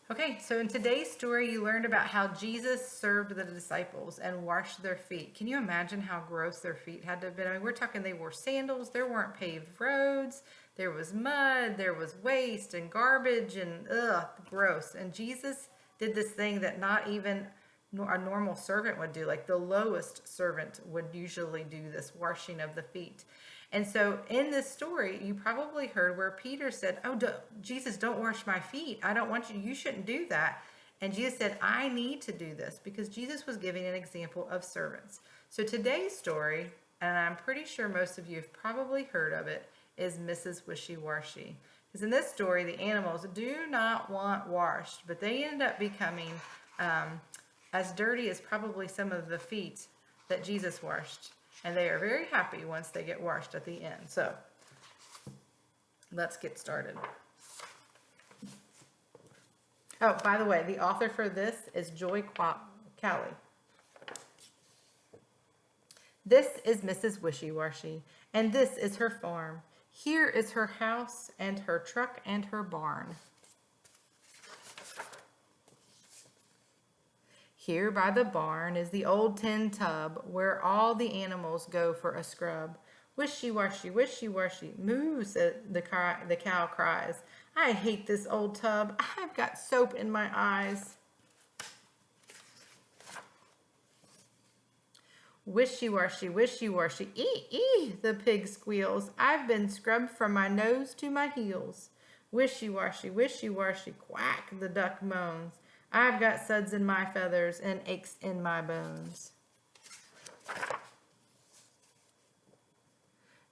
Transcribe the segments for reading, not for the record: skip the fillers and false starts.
Okay, so in today's story, you learned about how Jesus served the disciples and washed their feet. Can you imagine how gross their feet had to have been? I mean, we're talking they wore sandals, there weren't paved roads, there was mud, there was waste and garbage and gross. And Jesus did this thing that not even a normal servant would do. Like the lowest servant would usually do this washing of the feet. And so in this story, you probably heard where Peter said, Jesus, don't wash my feet. I don't want you. You shouldn't do that. And Jesus said, I need to do this, because Jesus was giving an example of servants. So today's story, and I'm pretty sure most of you have probably heard of it, is Mrs. Wishy-Washy. Because in this story, the animals do not want washed, but they end up becoming as dirty as probably some of the feet that Jesus washed. And they are very happy once they get washed at the end. So let's get started. Oh, by the way, the author for this is Cowley. This is Mrs. Wishy-Washy, and this is her farm. Here is her house and her truck and her barn. Here by the barn is the old tin tub where all the animals go for a scrub. Wishy-washy, wishy-washy, moo, said the cow cries. I hate this old tub. I've got soap in my eyes. Wishy-washy, wishy-washy, ee, the pig squeals. I've been scrubbed from my nose to my heels. Wishy-washy, wishy-washy, quack, the duck moans. I've got suds in my feathers and aches in my bones.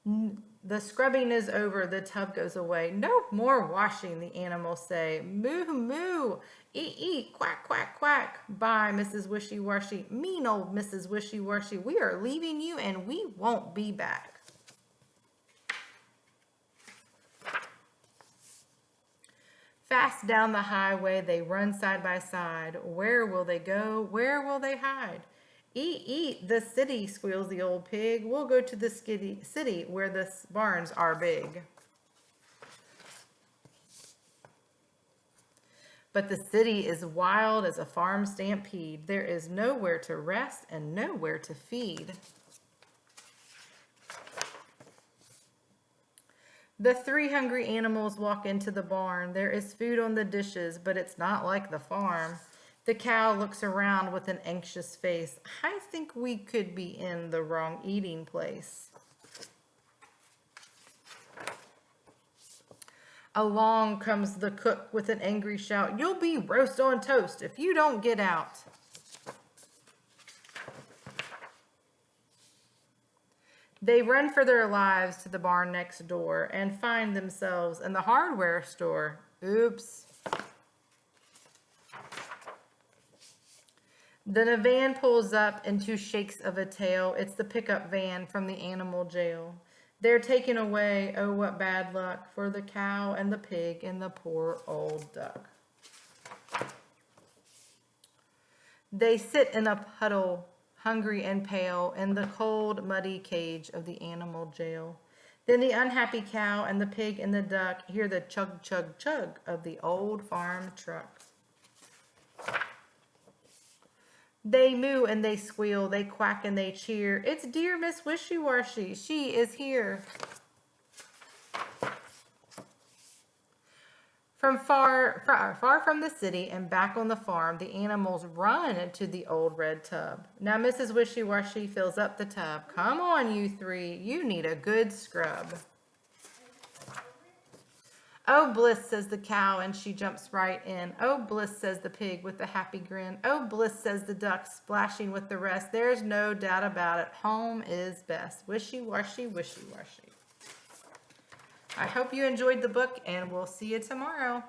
The scrubbing is over, the tub goes away. No more washing, the animals say. Moo, moo, ee, quack, quack, quack. Bye, Mrs. Wishy-Washy. Mean old Mrs. Wishy-Washy. We are leaving you and we won't be back. Fast down the highway they run side by side. Where will they go? Where will they hide? Eat, the city, squeals the old pig. We'll go to the city where the barns are big. But the city is wild as a farm stampede. There is nowhere to rest and nowhere to feed. The 3 hungry animals walk into the barn. There is food on the dishes, but it's not like the farm. The cow looks around with an anxious face. I think we could be in the wrong eating place. Along comes the cook with an angry shout. You'll be roast on toast if you don't get out. They run for their lives to the barn next door and find themselves in the hardware store. Oops. Then a van pulls up and 2 shakes of a tail. It's the pickup van from the animal jail. They're taken away, oh what bad luck, for the cow and the pig and the poor old duck. They sit in a puddle, hungry and pale, in the cold, muddy cage of the animal jail. Then the unhappy cow and the pig and the duck hear the chug, chug, chug of the old farm truck. They moo and they squeal, they quack and they cheer. It's dear Miss Wishy-Washy, she is here. From far from the city and back on the farm, the animals run to the old red tub. Now Mrs. Wishy-Washy fills up the tub. Come on, you 3, you need a good scrub. Oh, bliss, says the cow, and she jumps right in. Oh, bliss, says the pig with a happy grin. Oh, bliss, says the duck, splashing with the rest. There's no doubt about it. Home is best. Wishy-washy, wishy-washy. I hope you enjoyed the book, and we'll see you tomorrow.